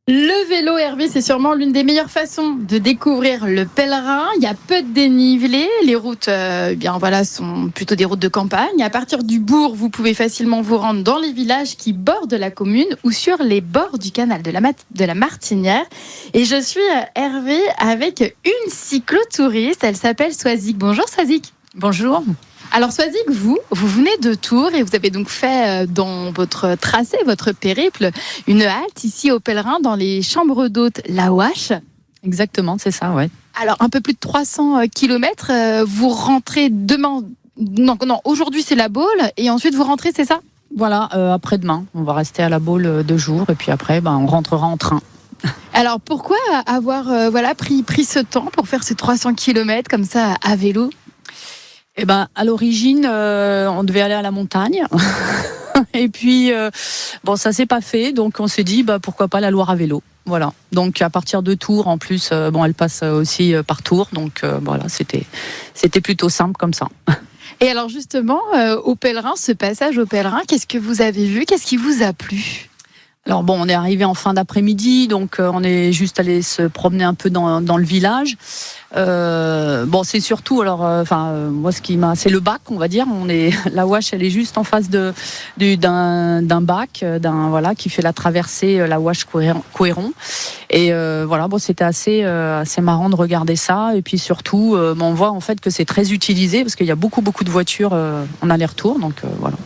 Le vélo, Hervé, c'est sûrement l'une des meilleures façons de découvrir le pèlerin. Il y a peu de dénivelé. Les routes sont plutôt des routes de campagne. À partir du bourg, vous pouvez facilement vous rendre dans les villages qui bordent la commune ou sur les bords du canal de la Martinière. Et je suis, Hervé, avec une cyclotouriste. Elle s'appelle Swazik. Bonjour Swazik. Bonjour. Alors Swazik, vous venez de Tours et vous avez donc fait dans votre tracé, votre périple, une halte ici au Pèlerin dans les chambres d'hôtes La Ouache. Exactement, c'est ça, ouais. Alors un peu plus de 300 km, vous rentrez demain, non, aujourd'hui c'est la Baule et ensuite vous rentrez, c'est ça ? Voilà, après-demain, on va rester à la Baule 2 jours et puis après, on rentrera en train. Alors pourquoi avoir pris ce temps pour faire ces 300 km comme ça à vélo ? À l'origine, on devait aller à la montagne. Et puis, ça s'est pas fait. Donc, on s'est dit, pourquoi pas la Loire à vélo. Voilà. Donc, à partir de Tours, en plus, elle passe aussi par Tours. Donc, c'était plutôt simple comme ça. Et alors, justement, au Pèlerin, ce passage au Pèlerin, qu'est-ce que vous avez vu ? Qu'est-ce qui vous a plu ? Alors on est arrivé en fin d'après-midi, donc on est juste allé se promener un peu dans le village. C'est surtout, moi c'est le bac, on va dire. La Ouache, elle est juste en face d'un bac, qui fait la traversée la Ouache Couéron. Et c'était assez marrant de regarder ça. Et puis surtout, on voit en fait que c'est très utilisé parce qu'il y a beaucoup de voitures en aller-retour. Donc voilà.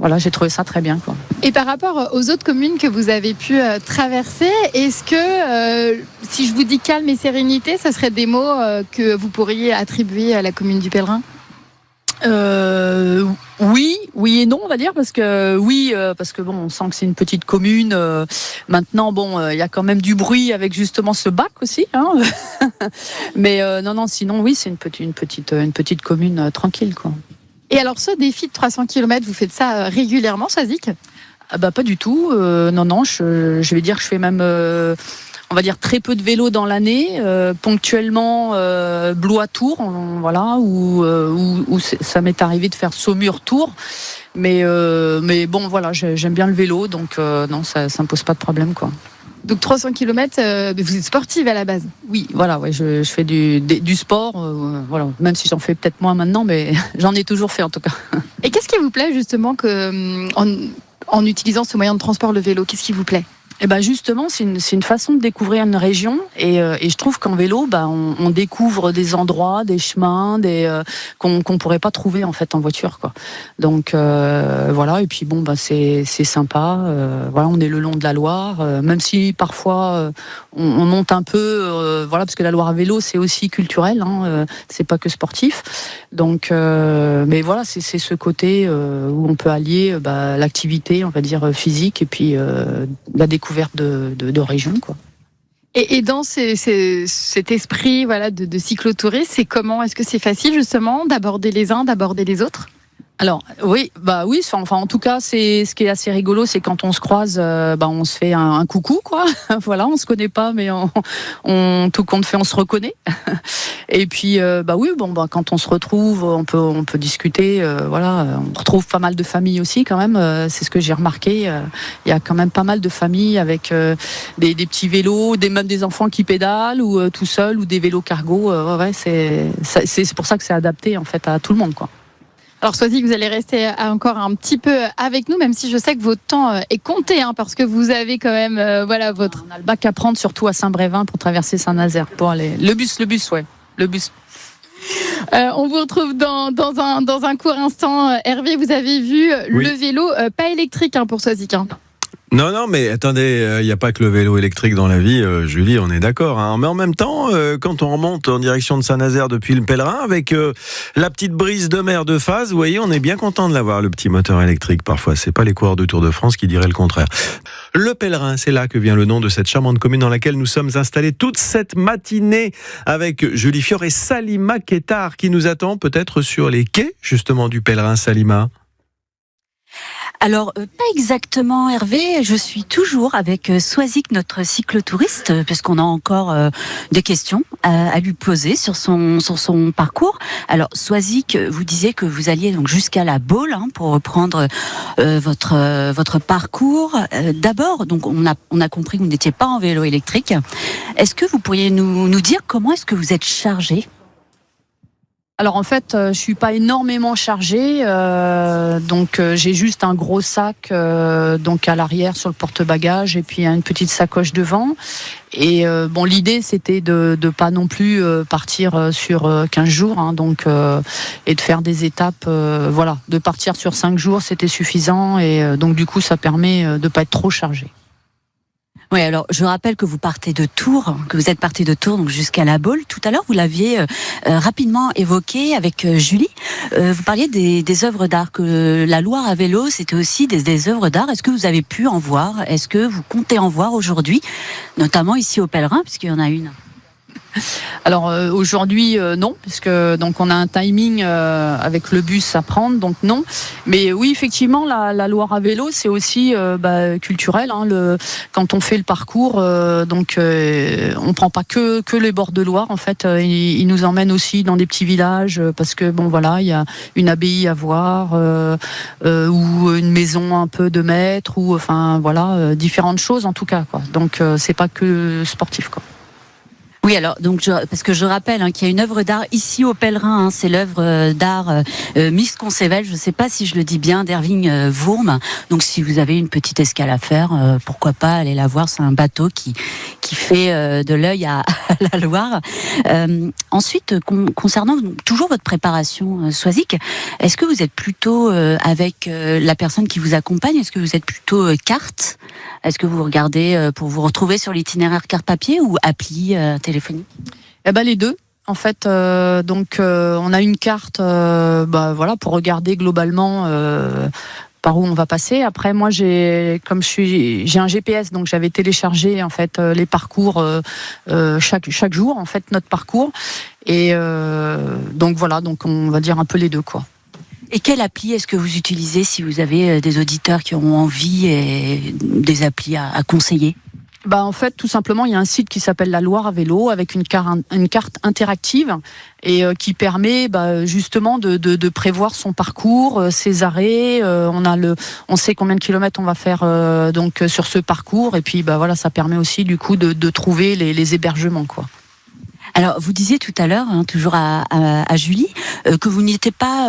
Voilà, j'ai trouvé ça très bien, quoi. Et par rapport aux autres communes que vous avez pu traverser, est-ce que, si je vous dis calme et sérénité, ça serait des mots que vous pourriez attribuer à la commune du Pèlerin ? Oui et non, on va dire, parce que on sent que c'est une petite commune. Maintenant, il y a quand même du bruit avec justement ce bac aussi, hein. Mais non, sinon oui, c'est une petite commune tranquille, quoi. Et alors, ce défi de 300 km, vous faites ça régulièrement, Swazik ? Pas du tout. Non, je vais dire que je fais même, on va dire, très peu de vélo dans l'année. Ponctuellement, Blois-Tours, où ça m'est arrivé de faire Saumur-Tours. Mais j'aime bien le vélo, donc non, ça me pose pas de problème, quoi. Donc 300 km, vous êtes sportive à la base ? Oui, voilà, ouais, je fais du sport, même si j'en fais peut-être moins maintenant, mais j'en ai toujours fait en tout cas. Et qu'est-ce qui vous plaît justement en utilisant ce moyen de transport, le vélo ? Qu'est-ce qui vous plaît ? Justement, c'est une façon de découvrir une région et je trouve qu'en vélo, on découvre des endroits, des chemins, qu'on pourrait pas trouver en fait en voiture, quoi. Donc et puis c'est sympa. On est le long de la Loire, même si parfois on monte un peu, parce que la Loire à vélo c'est aussi culturel, hein, c'est pas que sportif. Donc c'est ce côté où on peut allier l'activité, on va dire physique et puis la découverte de région, quoi. Et dans cet esprit de cyclotourisme, c'est comment ? Est-ce que c'est facile justement d'aborder les uns, d'aborder les autres ? Alors oui, en tout cas, c'est ce qui est assez rigolo, c'est quand on se croise, on se fait un coucou, quoi. Voilà, on se connaît pas, mais tout compte fait, on se reconnaît. Et puis quand on se retrouve, on peut discuter, on retrouve pas mal de familles aussi quand même. C'est ce que j'ai remarqué. Il y a quand même pas mal de familles avec des petits vélos, même des enfants qui pédalent ou tout seuls ou des vélos cargo. C'est pour ça que c'est adapté en fait à tout le monde, quoi. Alors Swazik, vous allez rester encore un petit peu avec nous, même si je sais que votre temps est compté, hein, parce que vous avez quand même votre... On a le bac à prendre, surtout à Saint-Brévin, pour traverser Saint-Nazaire, pour aller... Le bus. On vous retrouve dans un court instant. Hervé, vous avez vu le vélo, pas électrique pour Swazik. Non, mais attendez, il n'y a pas que le vélo électrique dans la vie, Julie, on est d'accord. Hein. Mais en même temps, quand on remonte en direction de Saint-Nazaire depuis le Pèlerin, avec la petite brise de mer de phase, vous voyez, on est bien content de l'avoir, le petit moteur électrique. Parfois, c'est pas les coureurs de Tour de France qui diraient le contraire. Le Pèlerin, c'est là que vient le nom de cette charmante commune dans laquelle nous sommes installés toute cette matinée avec Julie Fior et Salima Kettar qui nous attend peut-être sur les quais, justement, du Pèlerin, Salima. Alors, pas exactement, Hervé. Je suis toujours avec Swazik, notre cyclotouriste, parce qu'on a encore des questions à lui poser sur son parcours. Alors, Swazik, vous disiez que vous alliez donc jusqu'à la Baule pour reprendre votre parcours. D'abord, donc on a compris que vous n'étiez pas en vélo électrique. Est-ce que vous pourriez nous dire comment est-ce que vous êtes chargé ? Alors en fait, je suis pas énormément chargée, donc j'ai juste un gros sac donc à l'arrière sur le porte-bagages et puis une petite sacoche devant. Et bon, l'idée c'était de pas non plus partir sur 15 jours, donc et de faire des étapes, voilà, de partir sur 5 jours, c'était suffisant et donc du coup ça permet de pas être trop chargé. Oui, alors je rappelle que vous partez de Tours, que vous êtes parti de Tours donc jusqu'à la Baule. Tout à l'heure, vous l'aviez rapidement évoqué avec Julie. Vous parliez des œuvres d'art, que la Loire à vélo, c'était aussi des œuvres d'art. Est-ce que vous avez pu en voir ? Est-ce que vous comptez en voir aujourd'hui, notamment ici au Pèlerin, puisqu'il y en a une ? Alors aujourd'hui non, puisque donc on a un timing avec le bus à prendre, donc non. Mais oui, effectivement, la Loire à vélo, c'est aussi culturel. Quand on fait le parcours, on prend pas que les bords de Loire. En fait, il nous emmène aussi dans des petits villages parce que bon voilà, il y a une abbaye à voir ou une maison un peu de maître ou enfin voilà différentes choses en tout cas quoi. Donc c'est pas que sportif quoi. Oui, alors donc parce que je rappelle qu'il y a une œuvre d'art ici au Pèlerin, c'est l'œuvre d'art Miss Concével, je ne sais pas si je le dis bien, d'Erving Wurm. Donc si vous avez une petite escale à faire, pourquoi pas aller la voir, c'est un bateau qui fait de l'œil à la Loire. Ensuite, concernant toujours votre préparation, Swazik, est-ce que vous êtes plutôt avec la personne qui vous accompagne ? Est-ce que vous êtes plutôt carte ? Est-ce que vous regardez pour vous retrouver sur l'itinéraire carte papier ou appli téléphonique ? Eh ben les deux. En fait, on a une carte, pour regarder globalement par où on va passer. Après, moi, j'ai un GPS, donc j'avais téléchargé en fait les parcours chaque jour, en fait notre parcours. Et donc on va dire un peu les deux quoi. Et quelle appli est-ce que vous utilisez si vous avez des auditeurs qui ont envie et des applis à conseiller ? En fait, tout simplement, il y a un site qui s'appelle la Loire à vélo avec une carte interactive et qui permet justement de prévoir son parcours, ses arrêts. On sait combien de kilomètres on va faire donc sur ce parcours et puis ça permet aussi du coup de trouver les hébergements quoi. Alors, vous disiez tout à l'heure, toujours à Julie, que vous n'étiez pas,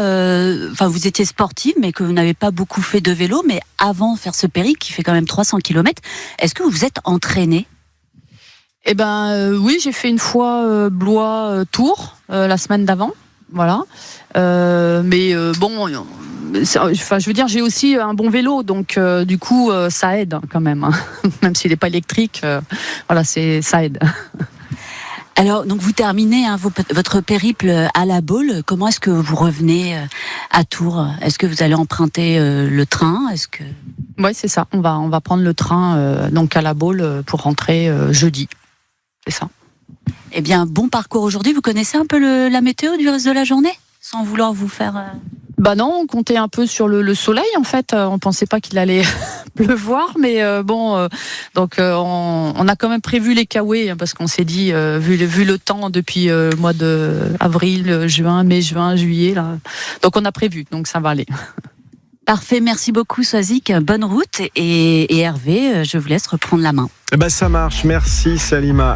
vous étiez sportive, mais que vous n'avez pas beaucoup fait de vélo. Mais avant de faire ce périple, qui fait quand même 300 km, est-ce que vous vous êtes entraînée ? Eh oui, j'ai fait une fois Blois-Tours la semaine d'avant, voilà. Je veux dire, j'ai aussi un bon vélo, donc du coup, ça aide quand même, même s'il n'est pas électrique. Ça aide. Alors, donc vous terminez votre périple à la Baule. Comment est-ce que vous revenez à Tours ? Est-ce que vous allez emprunter le train ? Oui, c'est ça. On va prendre le train donc à la Baule pour rentrer jeudi. C'est ça. Eh bien, bon parcours aujourd'hui. Vous connaissez un peu la météo du reste de la journée ? Sans vouloir vous faire... Non, on comptait un peu sur le soleil en fait. On pensait pas qu'il allait pleuvoir, mais on a quand même prévu les kawaii parce qu'on s'est dit vu le temps depuis le mois de avril, mai, juin, juillet là. Donc on a prévu, donc ça va aller. Parfait, merci beaucoup Swazik. Bonne route et Hervé, je vous laisse reprendre la main. Ça marche, merci Salima.